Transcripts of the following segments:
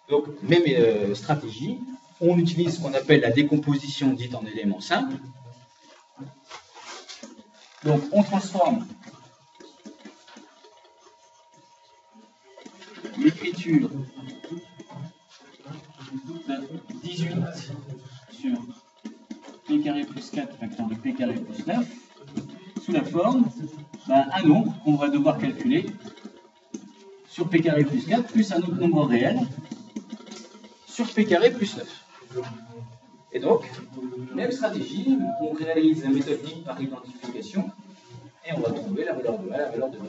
Donc, même stratégie, on utilise ce qu'on appelle la décomposition dite en éléments simples. Donc, on transforme l'écriture de 18 sur p carré plus 4 facteur de p carré plus 9 sous la forme d'un nombre qu'on va devoir calculer sur p carré plus 4 plus un autre nombre réel sur p carré plus 9. Et donc, même stratégie, on réalise la méthode dite par identification et on va trouver la valeur de A, la valeur de B.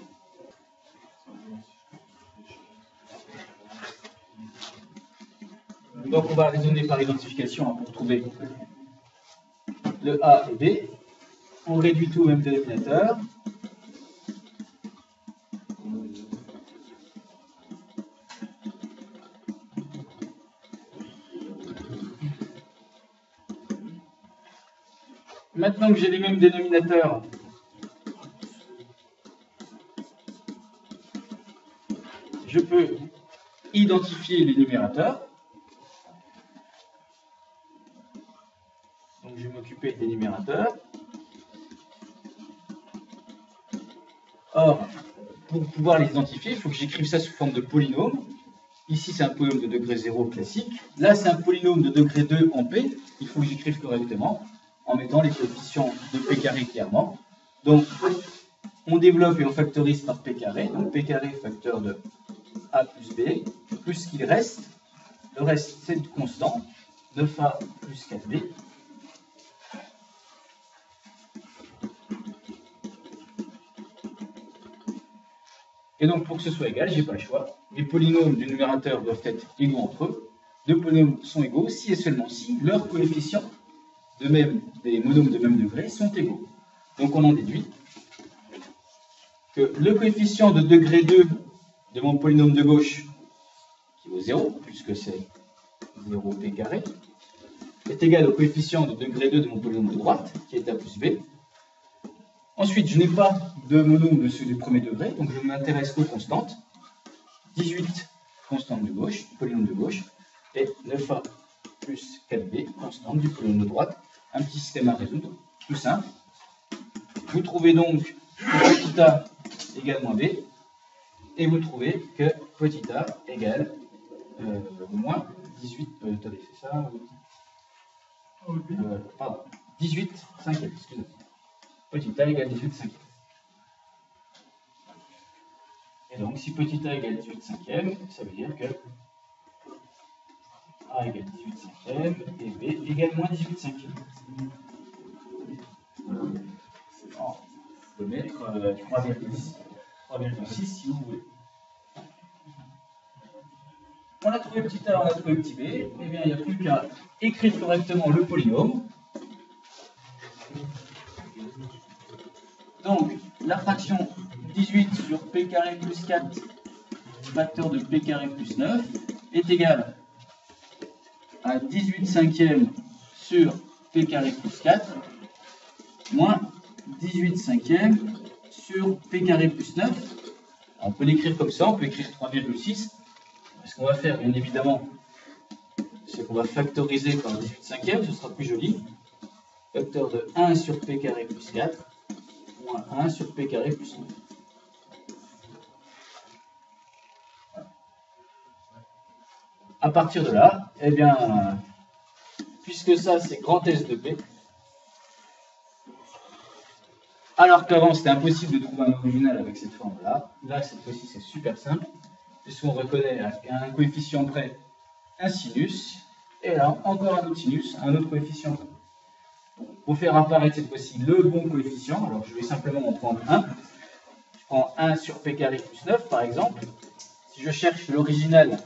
Donc on va raisonner par identification pour trouver le A et B. On réduit tout au même dénominateur. Maintenant que j'ai les mêmes dénominateurs, je peux identifier les numérateurs. Donc je vais m'occuper des numérateurs. Or, pour pouvoir les identifier, il faut que j'écrive ça sous forme de polynôme. Ici, c'est un polynôme de degré 0 classique. Là, c'est un polynôme de degré 2 en P. Il faut que j'écrive correctement en mettant les coefficients de P carré clairement. Donc, on développe et on factorise par P carré. Donc, P carré facteur de A plus B, plus ce qu'il reste. Le reste, c'est une constante. 9A plus 4B. Et donc, pour que ce soit égal, je n'ai pas le choix. Les polynômes du numérateur doivent être égaux entre eux. Deux polynômes sont égaux si et seulement si leurs coefficients, de même, des monômes de même degré, sont égaux. Donc, on en déduit que le coefficient de degré 2 de mon polynôme de gauche, qui vaut 0, puisque c'est 0 p carré, est égal au coefficient de degré 2 de mon polynôme de droite, qui est A plus B. Ensuite, je n'ai pas de monôme de ceux du premier degré, donc je m'intéresse aux constantes. 18, constante de gauche, polynôme de gauche, et 9A plus 4B, constante du polynôme de droite. Un petit système à résoudre, tout simple. Vous trouvez donc que petit a égale moins B, et vous trouvez que petit a égale moins 18, attendez, c'est ça pardon, 18 cinquième, excusez-moi. Petit a égale 18 cinquième. Et donc, si petit a égale 18 cinquième, ça veut dire que A égale 18 cinquième et B égale moins 18 cinquième. On peut mettre 3,6 si vous voulez. On a trouvé petit a, on a trouvé petit b. Eh bien, il n'y a plus qu'à écrire correctement le polynôme. Donc, la fraction 18 sur p carré plus 4 facteur de p carré plus 9 est égale à 18 cinquièmes sur p carré plus 4 moins 18 cinquièmes sur p carré plus 9. On peut l'écrire comme ça, on peut écrire 3,6. Ce qu'on va faire, bien évidemment, c'est qu'on va factoriser par 18 cinquièmes, ce sera plus joli. Facteur de 1 sur p carré plus 4 moins 1 sur p carré plus 9. À partir de là, eh bien, puisque ça c'est grand S de P, alors qu'avant c'était impossible de trouver un original avec cette forme-là, là cette fois-ci c'est super simple, puisqu'on reconnaît à un coefficient près un sinus, et là encore un autre sinus, un autre coefficient. Pour faire apparaître cette fois-ci le bon coefficient, alors je vais simplement en prendre un. Je prends 1 sur p carré plus 9 par exemple. Si je cherche l'original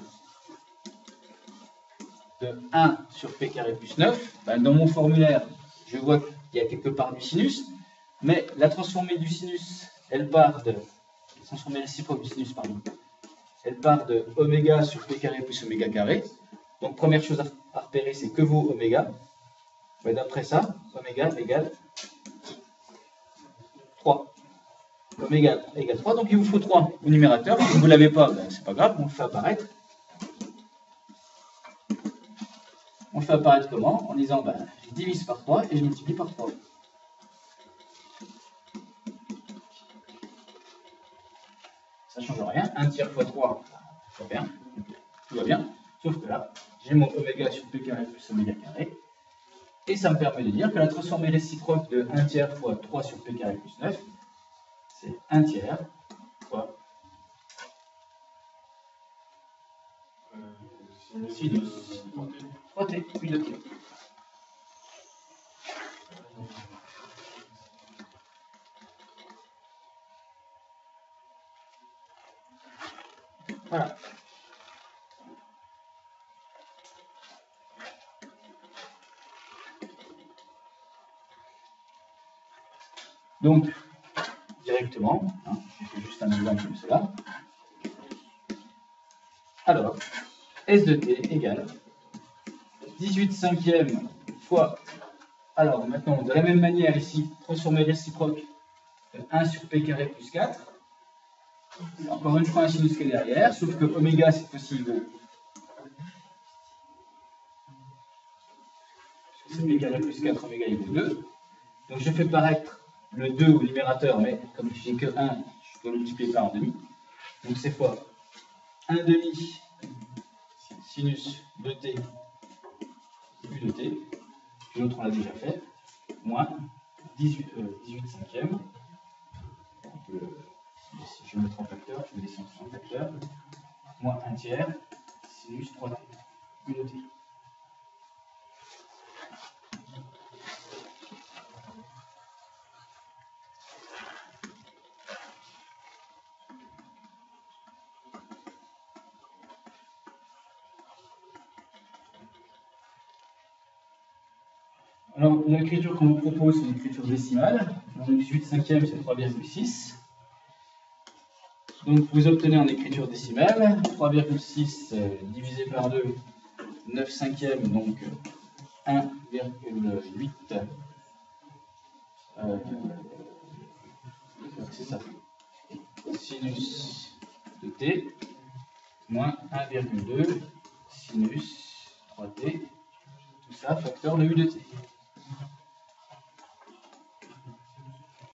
de 1 sur p carré plus 9, ben dans mon formulaire, je vois qu'il y a quelque part du sinus, mais la transformée du sinus, elle part de... La transformée réciproque du sinus, pardon. Elle part de oméga sur p carré plus oméga carré. Donc première chose à repérer, c'est que vaut oméga. Ben, d'après ça, oméga égale 3. Oméga égale 3, donc il vous faut 3 au numérateur. Si vous ne l'avez pas, ben, c'est pas grave, on le fait apparaître. on le fait apparaître comment? En disant, ben, je divise par 3 et je multiplie par 3. Ça ne change rien. 1 tiers fois 3, ça va bien. Tout va bien. Sauf que là, j'ai mon oméga sur p carré plus oméga carré. Et ça me permet de dire que la transformée réciproque de 1 tiers fois 3 sur p carré plus 9, c'est 1 tiers fois sinus 3t, puis 2t. Voilà. Donc, directement, hein, je fais juste un exemple comme cela. Alors, S de t égale 18 cinquièmes fois, alors maintenant, de la même manière ici, transformer réciproque de 1 sur p carré plus 4. Encore une fois un sinus qui est derrière, sauf que oméga cette fois-ci vaut, c'est p carré plus 4, oméga il vaut 2. Donc je fais paraître le 2 au numérateur, mais comme je n'ai que 1, je dois multiplier par 1,5. Donc c'est fois 1,5 sinus de t u de t, puis l'autre on l'a déjà fait, moins 18 cinquièmes. Si je vais mettre en facteur, je vais descendre en facteur, moins 1 tiers sinus 3t u de t. Alors, l'écriture qu'on vous propose, c'est une écriture décimale. Donc, 18 cinquièmes, c'est 3,6. Donc, vous obtenez en écriture décimale 3,6 divisé par 2, 9 cinquièmes, donc 1,8. C'est ça. Sinus de t, moins 1,2 sinus 3t. Tout ça, facteur de u de t.